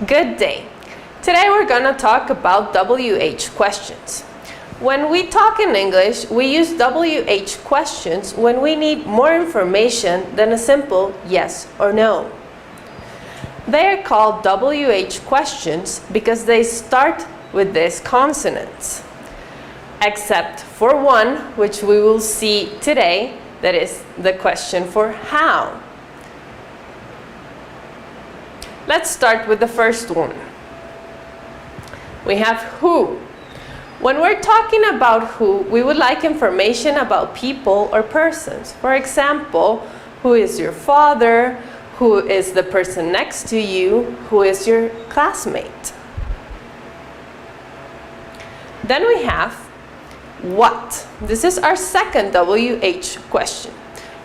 Good day. Today we're going to talk about WH questions. When we talk in English, we use WH questions when we need more information than a simple yes or no. They are called WH questions because they start with these consonants. Except for one, which we will see today, that is the question for how. Let's start with the first one. We have who. When we're talking about who, we would like information about people or persons. For example, who is your father? Who is the person next to you? Who is your classmate? Then we have what. This is our second WH question.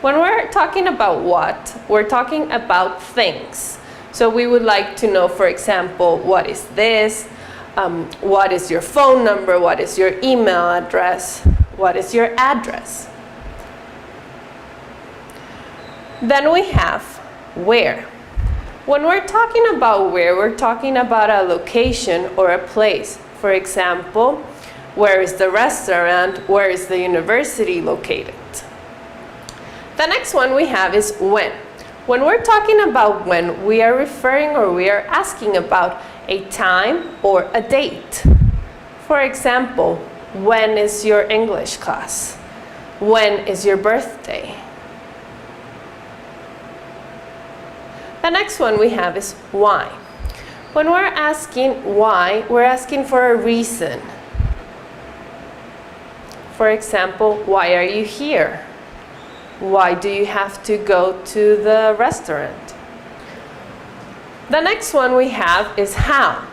When we're talking about what, we're talking about things. So we would like to know, for example, what is this? What is your phone number? What is your email address? What is your address? Then we have where. When we're talking about where, we're talking about a location or a place. For example, where is the restaurant? Where is the university located? The next one we have is when. When we're talking about when, we are referring or we are asking about a time or a date. For example, when is your English class? When is your birthday? The next one we have is why. When we're asking why, we're asking for a reason. For example, why are you here? Why do you have to go to the restaurant? The next one we have is how.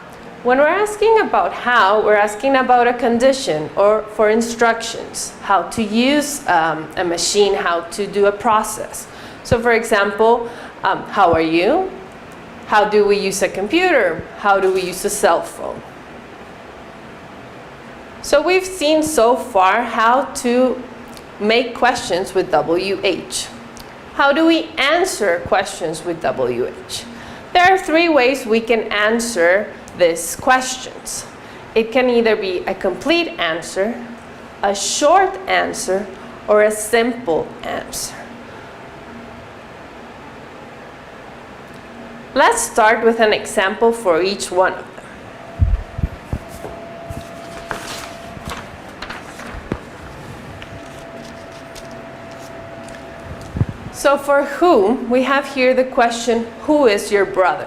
When we're asking about how, we're asking about a condition or for instructions, how to use a machine, how to do a process. So for example, how are you? How do we use a computer? How do we use a cell phone? So we've seen so far how to make questions with WH. How do we answer questions with WH? There are three ways we can answer these questions. It can either be a complete answer, a short answer, or a simple answer. Let's start with an example for each one of them. So for who, we have here the question, who is your brother?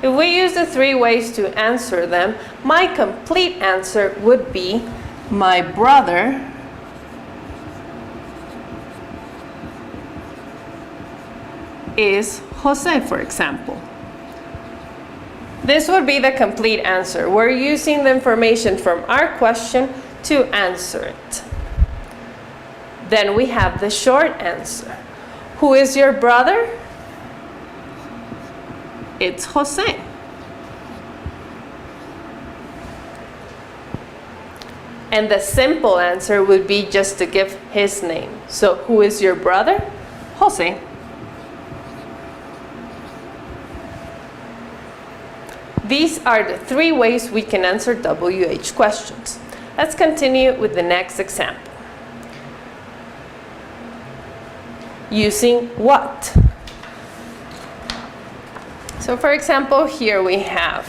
If we use the three ways to answer them, my complete answer would be, my brother is Jose, for example. This would be the complete answer. We're using the information from our question to answer it. Then we have the short answer. Who is your brother? It's Jose. And the simple answer would be just to give his name. So who is your brother? Jose. These are the three ways we can answer WH questions. Let's continue with the next example. Using what? So for example, here we have,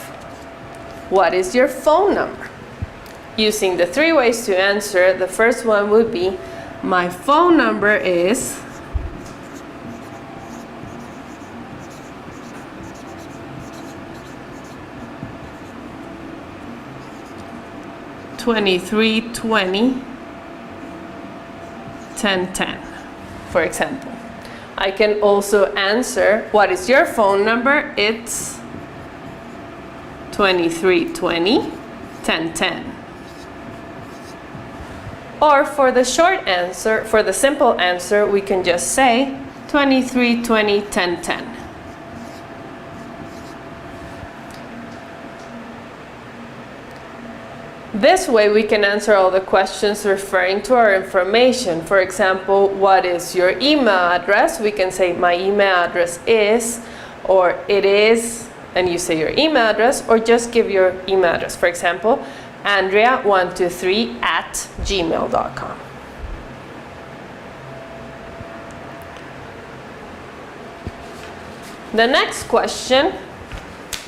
what is your phone number? Using the three ways to answer, the first one would be, my phone number is 2320 1010. For example, I can also answer, what is your phone number? It's 2320 1010. Or for the short answer, for the simple answer, we can just say 2320 1010. This way we can answer all the questions referring to our information. For example, what is your email address? We can say my email address is, or it is, and you say your email address, or just give your email address. For example, Andrea123@gmail.com. The next question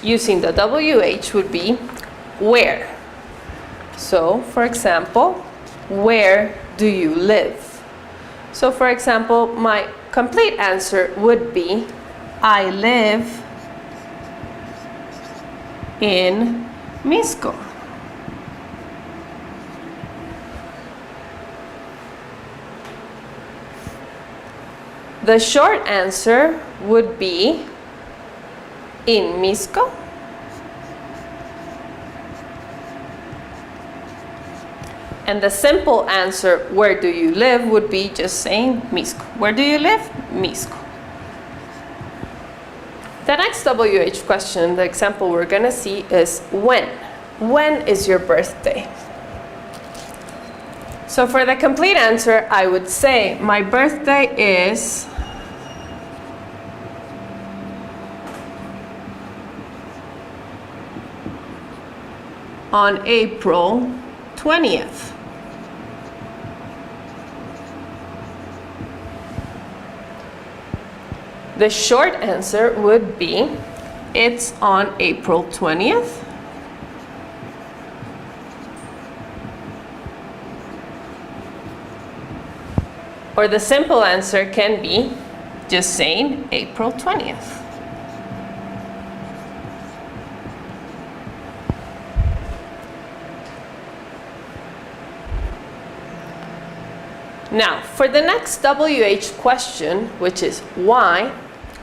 using the WH would be where. So, for example, where do you live? So, for example, my complete answer would be I live in Misco. The short answer would be in Misco. And the simple answer, where do you live, would be just saying Misco. Where do you live? Misco. The next WH question, the example we're going to see is when. When is your birthday? So for the complete answer, I would say my birthday is on April 20th. The short answer would be it's on April 20th. Or the simple answer can be just saying April 20th. Now, for the next WH question, which is why,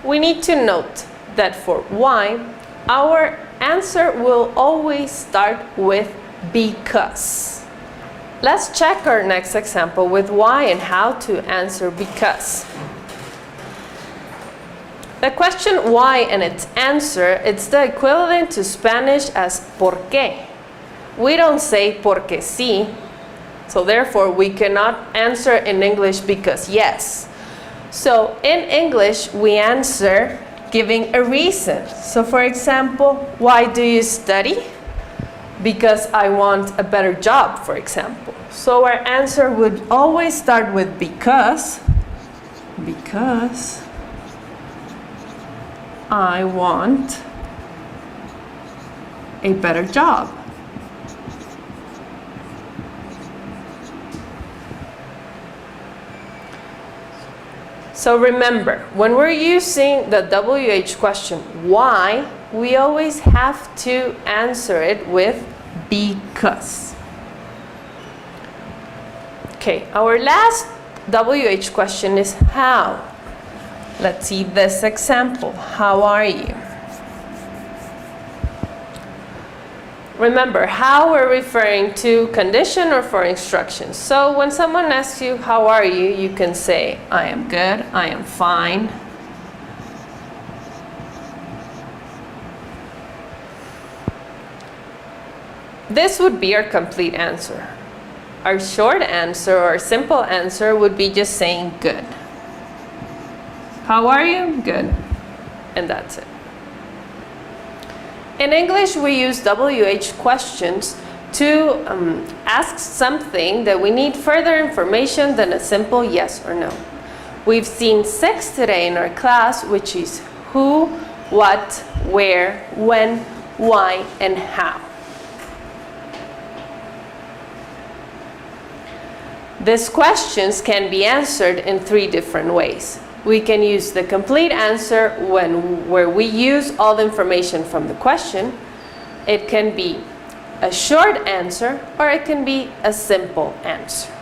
we need to note that for why, our answer will always start with because. Let's check our next example with why and how to answer because. The question why and its answer, it's the equivalent to Spanish as por qué. We don't say porque sí, so therefore we cannot answer in English because yes. So in English we answer giving a reason. So for example, why do you study? Because I want a better job, for example. So our answer would always start with because I want a better job. So remember, when we're using the WH question, why, we always have to answer it with because. Okay, our last WH question is how. Let's see this example. How are you? Remember, how we're referring to condition or for instructions. So when someone asks you, how are you? You can say, I am good, I am fine. This would be our complete answer. Our short answer or simple answer would be just saying good. How are you? Good. And that's it. In English, we use WH questions to ask something that we need further information than a simple yes or no. We've seen 6 today in our class, which is who, what, where, when, why, and how. These questions can be answered in 3 different ways. We can use the complete answer where we use all the information from the question. It can be a short answer, or it can be a simple answer.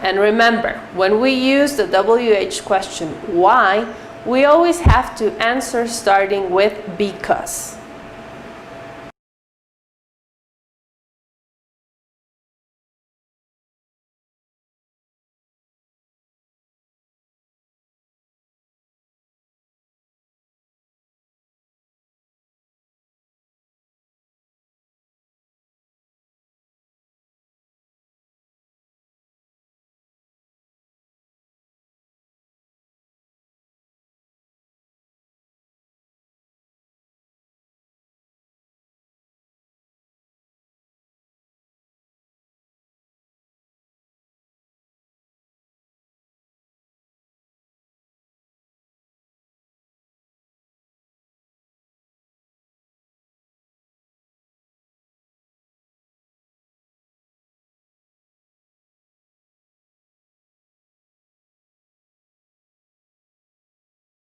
And remember, when we use the WH question, why, we always have to answer starting with because.